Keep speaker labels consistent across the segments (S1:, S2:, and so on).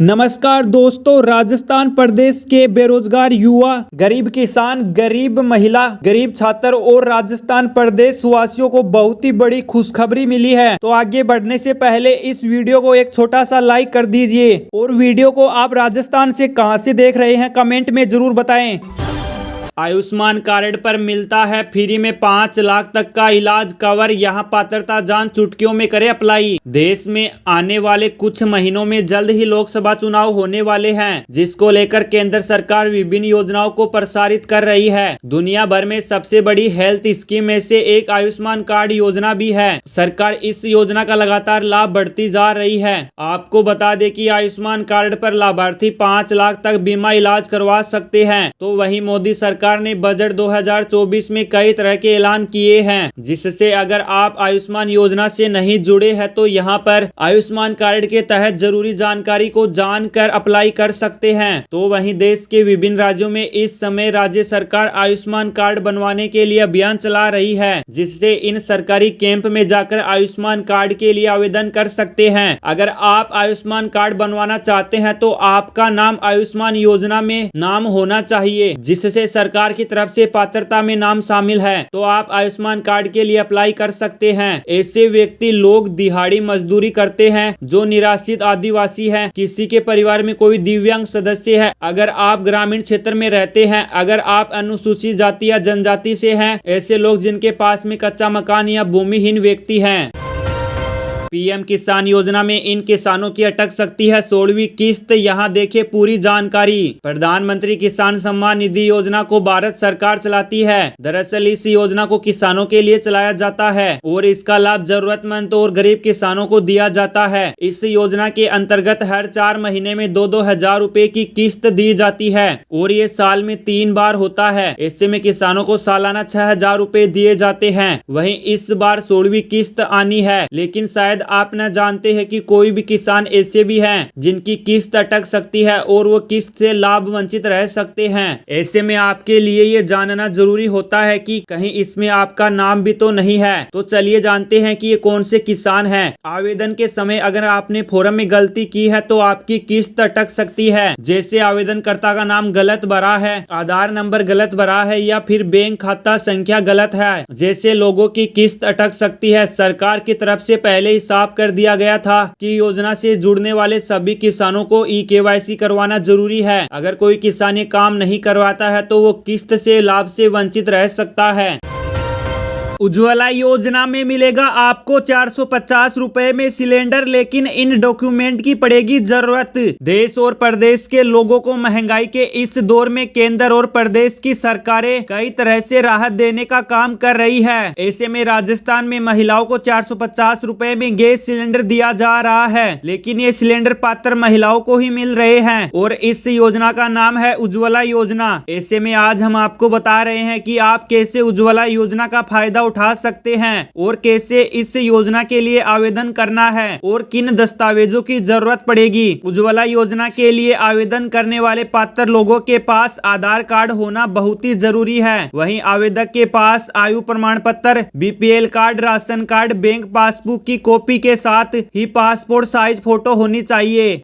S1: नमस्कार दोस्तों, राजस्थान प्रदेश के बेरोजगार युवा, गरीब किसान, गरीब महिला, गरीब छात्र और राजस्थान प्रदेश वासियों को बहुत ही बड़ी खुशखबरी मिली है। तो आगे बढ़ने से पहले इस वीडियो को एक छोटा सा लाइक कर दीजिए और वीडियो को आप राजस्थान से कहां से देख रहे हैं कमेंट में जरूर बताएं। आयुष्मान कार्ड पर मिलता है फ्री में 5 लाख तक का इलाज कवर। यहां पात्रता जान चुटकियों में करे अप्लाई। देश में आने वाले कुछ महीनों में जल्द ही लोकसभा चुनाव होने वाले हैं, जिसको लेकर केंद्र सरकार विभिन्न योजनाओं को प्रसारित कर रही है। दुनिया भर में सबसे बड़ी हेल्थ स्कीम में से एक आयुष्मान कार्ड योजना भी है। सरकार इस योजना का लगातार लाभ बढ़ती जा रही है। आपको बता दें कि आयुष्मान कार्ड पर लाभार्थी 5 लाख तक बीमा इलाज करवा सकते हैं। तो वहीं मोदी सरकार ने बजट 2024 में कई तरह के ऐलान किए हैं, जिससे अगर आप आयुष्मान योजना से नहीं जुड़े हैं तो यहां पर आयुष्मान कार्ड के तहत जरूरी जानकारी को जानकर अप्लाई कर सकते हैं। तो वहीं देश के विभिन्न राज्यों में इस समय राज्य सरकार आयुष्मान कार्ड बनवाने के लिए अभियान चला रही है, जिससे इन सरकारी कैंप में जाकर आयुष्मान कार्ड के लिए आवेदन कर सकते हैं। अगर आप आयुष्मान कार्ड बनवाना चाहते हैं तो आपका नाम आयुष्मान योजना में नाम होना चाहिए, जिससे सरकार की तरफ से पात्रता में नाम शामिल है। तो आप आयुष्मान कार्ड के लिए अप्लाई कर सकते हैं। ऐसे व्यक्ति लोग दिहाड़ी मजदूरी करते हैं, जो निराश्रित आदिवासी हैं, किसी के परिवार में कोई दिव्यांग सदस्य है, अगर आप ग्रामीण क्षेत्र में रहते हैं, अगर आप अनुसूचित जाति या जनजाति से हैं, ऐसे लोग जिनके पास में कच्चा मकान या भूमिहीन व्यक्ति हैं। पीएम किसान योजना में इन किसानों की अटक सकती है 16वीं किस्त। यहां देखें पूरी जानकारी। प्रधानमंत्री किसान सम्मान निधि योजना को भारत सरकार चलाती है। दरअसल इस योजना को किसानों के लिए चलाया जाता है और इसका लाभ जरूरतमंद और गरीब किसानों को दिया जाता है। इस योजना के अंतर्गत हर 4 महीने में 2-2 हजार रुपए की किस्त दी जाती है और ये साल में 3 बार होता है। ऐसे में किसानों को सालाना 6,000 रुपए दिए जाते हैं। वहीं इस बार 16वीं किस्त आनी है, लेकिन शायद आप न जानते हैं कि कोई भी किसान ऐसे भी हैं जिनकी किस्त अटक सकती है और वो किस्त से लाभ वंचित रह सकते हैं। ऐसे में आपके लिए ये जानना जरूरी होता है कि कहीं इसमें आपका नाम भी तो नहीं है। तो चलिए जानते हैं कि ये कौन से किसान हैं। आवेदन के समय अगर आपने फॉर्म में गलती की है तो आपकी किस्त अटक सकती है। जैसे आवेदनकर्ता का नाम गलत भरा है, आधार नंबर गलत भरा है या फिर बैंक खाता संख्या गलत है, जैसे लोगों की किस्त अटक सकती है। सरकार की तरफ से पहले ही साफ कर दिया गया था कि योजना से जुड़ने वाले सभी किसानों को ई-केवाईसी करवाना जरूरी है। अगर कोई किसान ये काम नहीं करवाता है तो वो किस्त से लाभ से वंचित रह सकता है। उज्ज्वला योजना में मिलेगा आपको 450 रुपए में सिलेंडर, लेकिन इन डॉक्यूमेंट की पड़ेगी जरूरत। देश और प्रदेश के लोगों को महंगाई के इस दौर में केंद्र और प्रदेश की सरकारें कई तरह से राहत देने का काम कर रही है। ऐसे में राजस्थान में महिलाओं को 450 रुपए में गैस सिलेंडर दिया जा रहा है, लेकिन ये सिलेंडर पात्र महिलाओं को ही मिल रहे हैं और इस योजना का नाम है उज्ज्वला योजना। ऐसे में आज हम आपको बता रहे हैं कि आप कैसे उज्ज्वला योजना का फायदा उठा सकते हैं और कैसे इस योजना के लिए आवेदन करना है और किन दस्तावेजों की जरूरत पड़ेगी। उज्ज्वला योजना के लिए आवेदन करने वाले पात्र लोगों के पास आधार कार्ड होना बहुत ही जरूरी है। वहीं आवेदक के पास आयु प्रमाण पत्र, BPL card, ration card, bank passbook की कॉपी के साथ ही पासपोर्ट साइज फोटो होनी चाहिए।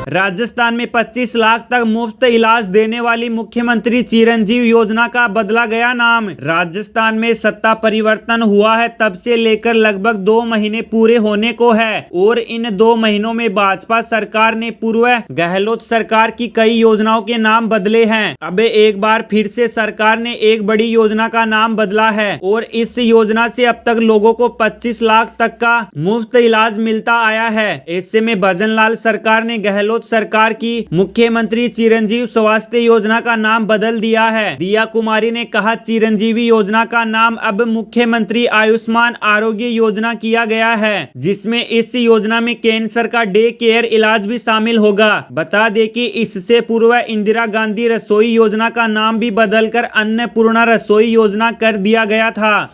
S1: राजस्थान में 25 लाख तक मुफ्त इलाज देने वाली मुख्यमंत्री चिरंजीव योजना का बदला गया नाम। राजस्थान में सत्ता परिवर्तन हुआ है तब से लेकर लगभग 2 महीने पूरे होने को है और इन 2 महीनों में भाजपा सरकार ने पूर्व गहलोत सरकार की कई योजनाओं के नाम बदले हैं। अब एक बार फिर से सरकार ने एक बड़ी योजना का नाम बदला है और इस योजना से अब तक लोगों को 25 लाख तक का मुफ्त इलाज मिलता आया है। ऐसे में भजनलाल सरकार ने गहलोत सरकार की मुख्यमंत्री चिरंजीव स्वास्थ्य योजना का नाम बदल दिया है। दिया कुमारी ने कहा, चिरंजीवी योजना का नाम अब मुख्यमंत्री आयुष्मान आरोग्य योजना किया गया है, जिसमें इस योजना में कैंसर का डे केयर इलाज भी शामिल होगा। बता दें कि इससे पूर्व इंदिरा गांधी रसोई योजना का नाम भी बदलकर अन्नपूर्णा रसोई योजना कर दिया गया था।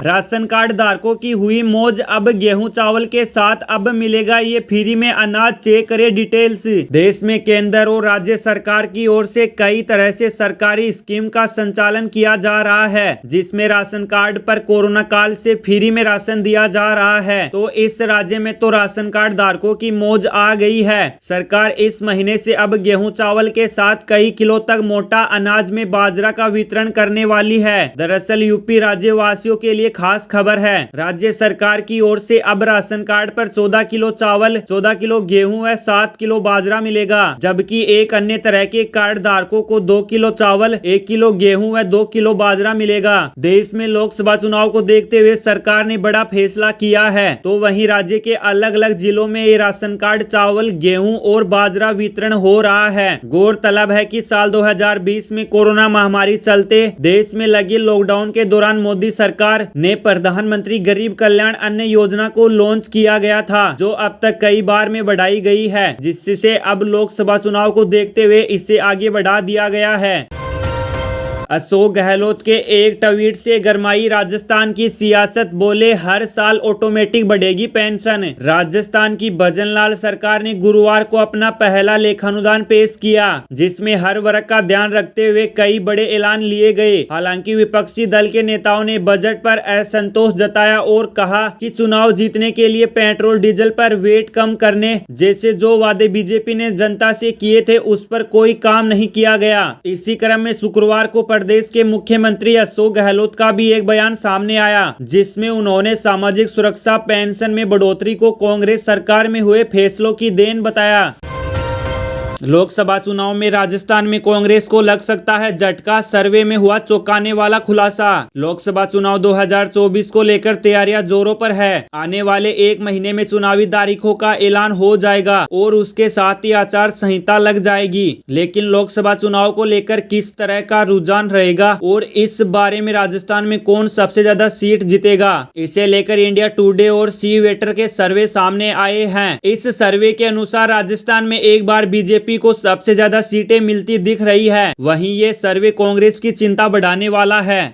S1: राशन कार्ड धारकों की हुई मौज, अब गेहूं चावल के साथ अब मिलेगा ये फ्री में अनाज, चेक करे डिटेल्स। देश में केंद्र और राज्य सरकार की ओर से कई तरह से सरकारी स्कीम का संचालन किया जा रहा है, जिसमें राशन कार्ड पर कोरोना काल से फ्री में राशन दिया जा रहा है। तो इस राज्य में तो राशन कार्ड धारकों की मौज आ गई है। सरकार इस महीने से अब गेहूं चावल के साथ कई किलो तक मोटा अनाज में बाजरा का वितरण करने वाली है। दरअसल यूपी राज्य वासियों के लिए खास खबर है। राज्य सरकार की ओर से अब राशन कार्ड पर 14 किलो चावल, 14 किलो गेहूं व 7 किलो बाजरा मिलेगा, जबकि एक अन्य तरह के कार्ड धारकों को 2 किलो चावल, 1 किलो गेहूं व 2 किलो बाजरा मिलेगा। देश में लोकसभा चुनाव को देखते हुए सरकार ने बड़ा फैसला किया है। तो वहीं राज्य के अलग अलग जिलों में ये राशन कार्ड चावल, गेहूं और बाजरा वितरण हो रहा है। गौरतलब है कि साल 2020 में कोरोना महामारी चलते देश में लगे लॉकडाउन के दौरान मोदी सरकार ने प्रधानमंत्री गरीब कल्याण अन्न योजना को लॉन्च किया गया था, जो अब तक कई बार में बढ़ाई गई है, जिससे अब लोकसभा चुनाव को देखते हुए इसे आगे बढ़ा दिया गया है। अशोक गहलोत के एक ट्वीट से गरमाई राजस्थान की सियासत, बोले हर साल ऑटोमेटिक बढ़ेगी पेंशन। राजस्थान की भजनलाल सरकार ने गुरुवार को अपना पहला लेखानुदान पेश किया, जिसमें हर वर्ग का ध्यान रखते हुए कई बड़े ऐलान लिए गए। हालांकि विपक्षी दल के नेताओं ने बजट पर असंतोष जताया और कहा कि चुनाव जीतने के लिए पेट्रोल डीजल पर वेट कम करने जैसे जो वादे बीजेपी ने जनता से किए थे उस पर कोई काम नहीं किया गया। इसी क्रम में शुक्रवार को प्रदेश के मुख्यमंत्री अशोक गहलोत का भी एक बयान सामने आया, जिसमें उन्होंने सामाजिक सुरक्षा पेंशन में बढ़ोतरी को कांग्रेस सरकार में हुए फैसलों की देन बताया। लोकसभा चुनाव में राजस्थान में कांग्रेस को लग सकता है झटका, सर्वे में हुआ चौंकाने वाला खुलासा। लोकसभा चुनाव 2024 को लेकर तैयारियां जोरों पर है। आने वाले एक महीने में चुनावी तारीखों का ऐलान हो जाएगा और उसके साथ ही आचार संहिता लग जाएगी। लेकिन लोकसभा चुनाव को लेकर किस तरह का रुझान रहेगा और इस बारे में राजस्थान में कौन सबसे ज्यादा सीट जीतेगा, इसे लेकर इंडिया टुडे और सी वेटर के सर्वे सामने आए हैं। इस सर्वे के अनुसार राजस्थान में एक बार बीजेपी को सबसे ज्यादा सीटें मिलती दिख रही है। वहीं ये सर्वे कांग्रेस की चिंता बढ़ाने वाला है।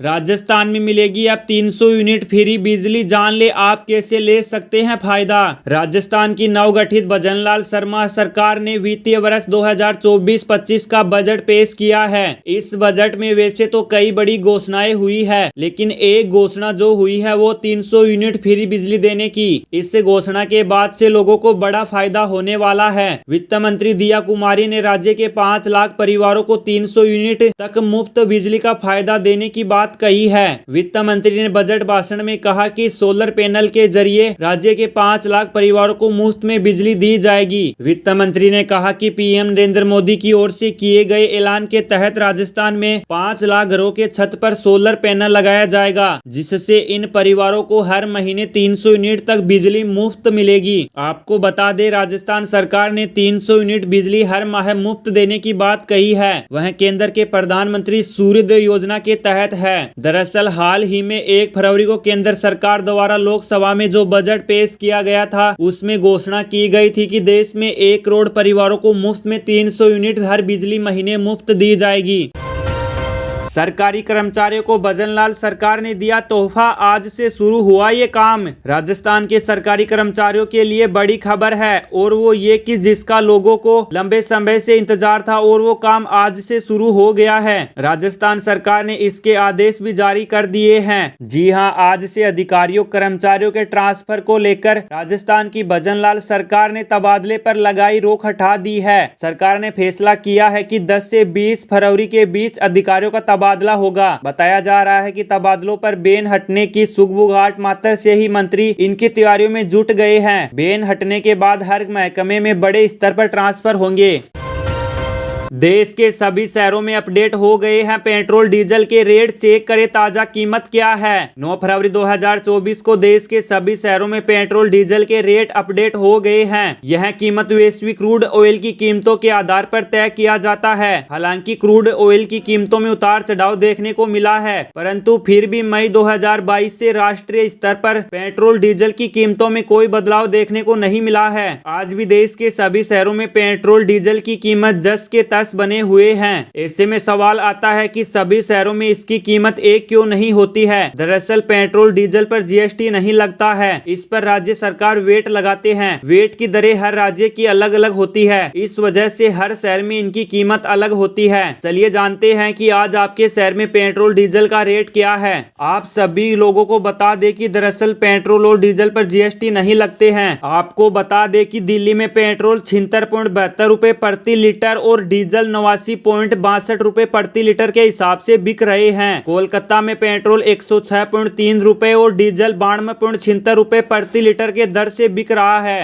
S1: राजस्थान में मिलेगी अब 300 यूनिट फ्री बिजली, जान ले आप कैसे ले सकते हैं फायदा। राजस्थान की नवगठित भजनलाल शर्मा सरकार ने वित्तीय वर्ष 2024-25 का बजट पेश किया है। इस बजट में वैसे तो कई बड़ी घोषणाएं हुई है, लेकिन एक घोषणा जो हुई है वो 300 यूनिट फ्री बिजली देने की। इस घोषणा के बाद से लोगों को बड़ा फायदा होने वाला है। वित्त मंत्री दिया कुमारी ने राज्य के 5 लाख परिवारों को 300 यूनिट तक मुफ्त बिजली का फायदा देने की बात कही है। वित्त मंत्री ने बजट भाषण में कहा कि सोलर पैनल के जरिए राज्य के 5 लाख परिवारों को मुफ्त में बिजली दी जाएगी। वित्त मंत्री ने कहा कि पीएम नरेंद्र मोदी की ओर से किए गए ऐलान के तहत राजस्थान में 5 लाख घरों के छत पर सोलर पैनल लगाया जाएगा, जिससे इन परिवारों को हर महीने 300 यूनिट तक बिजली मुफ्त मिलेगी। आपको बता दें, राजस्थान सरकार ने 300 यूनिट बिजली हर माह मुफ्त देने की बात कही है। वह केंद्र के प्रधानमंत्री सूर्योदय योजना के तहत है। दरअसल हाल ही में 1 फरवरी को केंद्र सरकार द्वारा लोकसभा में जो बजट पेश किया गया था, उसमें घोषणा की गई थी कि देश में 1 करोड़ परिवारों को मुफ्त में 300 यूनिट हर बिजली महीने मुफ्त दी जाएगी। सरकारी कर्मचारियों को भजनलाल सरकार ने दिया तोहफा, आज से शुरू हुआ ये काम। राजस्थान के सरकारी कर्मचारियों के लिए बड़ी खबर है और वो ये कि जिसका लोगों को लंबे समय से इंतजार था और वो काम आज से शुरू हो गया है। राजस्थान सरकार ने इसके आदेश भी जारी कर दिए हैं। जी हां, आज से अधिकारियों कर्मचारियों के ट्रांसफर को लेकर राजस्थान की भजनलाल सरकार ने तबादले पर लगाई रोक हटा दी है। सरकार ने फैसला किया है कि 10 से 20 फरवरी के बीच अधिकारियों का तबादला होगा। बताया जा रहा है कि तबादलों पर बैन हटने की सुगबुगाहट मात्र से ही मंत्री इनकी तैयारियों में जुट गए हैं। बैन हटने के बाद हर महकमे में बड़े स्तर पर ट्रांसफर होंगे। देश के सभी शहरों में अपडेट हो गए हैं पेट्रोल डीजल के रेट, चेक करें ताजा कीमत क्या है। 9 फरवरी 2024 को देश के सभी शहरों में पेट्रोल डीजल के रेट अपडेट हो गए हैं। यह कीमत वैश्विक क्रूड ऑयल की कीमतों के आधार पर तय किया जाता है। हालांकि क्रूड ऑयल की कीमतों में उतार चढ़ाव देखने को मिला है, परंतु फिर भी मई 2022 से राष्ट्रीय स्तर पर पेट्रोल डीजल की कीमतों में कोई बदलाव देखने को नहीं मिला है। आज भी देश के सभी शहरों में पेट्रोल डीजल की कीमत जस के तस प्लस बने हुए हैं। ऐसे में सवाल आता है कि सभी शहरों में इसकी कीमत एक क्यों नहीं होती है। दरअसल पेट्रोल डीजल पर जीएसटी नहीं लगता है, इस पर राज्य सरकार वेट लगाते हैं। वेट की दरें हर राज्य की अलग अलग होती है, इस वजह से हर शहर में इनकी कीमत अलग होती है। चलिए जानते हैं कि आज आपके शहर में पेट्रोल डीजल का रेट क्या है। आप सभी लोगों को बता दें कि दरअसल पेट्रोल और डीजल पर जीएसटी नहीं लगते हैं। आपको बता दें कि दिल्ली में पेट्रोल 76.72 रुपए प्रति लीटर और डीजल 89.62 रुपए प्रति लीटर के हिसाब से बिक रहे हैं। कोलकाता में पेट्रोल 106.3 रुपए और डीजल 92.76 रुपए प्रति लीटर के दर से बिक रहा है।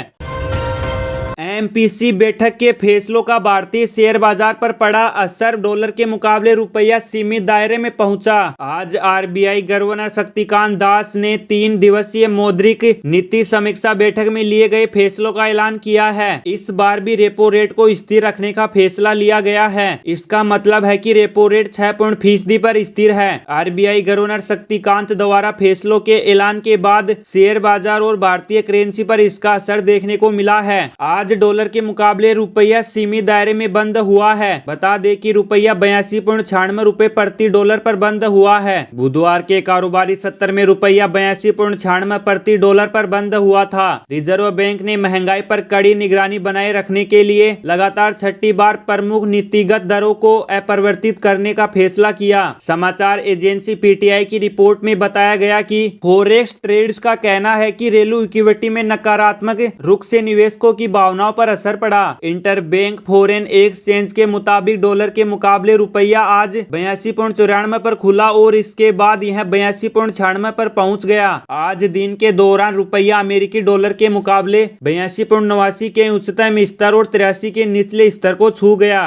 S1: एमपीसी बैठक के फैसलों का भारतीय शेयर बाजार पर पड़ा असर। डॉलर के मुकाबले रुपया सीमित दायरे में पहुंचा। आज आरबीआई गवर्नर शक्तिकांत दास ने 3 दिवसीय मौद्रिक नीति समीक्षा बैठक में लिए गए फैसलों का ऐलान किया है। इस बार भी रेपो रेट को स्थिर रखने का फैसला लिया गया है। इसका मतलब है कि रेपो रेट 6% पर स्थिर है। आरबीआई गवर्नर शक्तिकांत द्वारा फैसलों के ऐलान के बाद शेयर बाजार और भारतीय करेंसी पर इसका असर देखने को मिला है। आज डॉलर के मुकाबले रुपया सीमित दायरे में बंद हुआ है। बता दें कि रुपया 82.96 रुपए प्रति डॉलर पर बंद हुआ है। बुधवार के कारोबारी सत्र में रुपया 82.96 प्रति डॉलर पर बंद हुआ था। रिजर्व बैंक ने महंगाई पर कड़ी निगरानी बनाए रखने के लिए लगातार छठी बार प्रमुख नीतिगत दरों को अपरिवर्तित करने का फैसला किया। समाचार एजेंसी पीटीआई की रिपोर्ट में बताया गया कि फॉरेक्स ट्रेड्स का कहना है कि रेलू इक्विटी में नकारात्मक रुख से निवेशकों की भावनाओं पर असर पड़ा। इंटरबैंक फॉरेन एक्सचेंज के मुताबिक डॉलर के मुकाबले रुपया आज 82.94 पर खुला और इसके बाद यह 82.96 पर पहुंच गया। आज दिन के दौरान रुपया अमेरिकी डॉलर के मुकाबले 82.89 के उच्चतम स्तर और 83 के निचले स्तर को छू गया।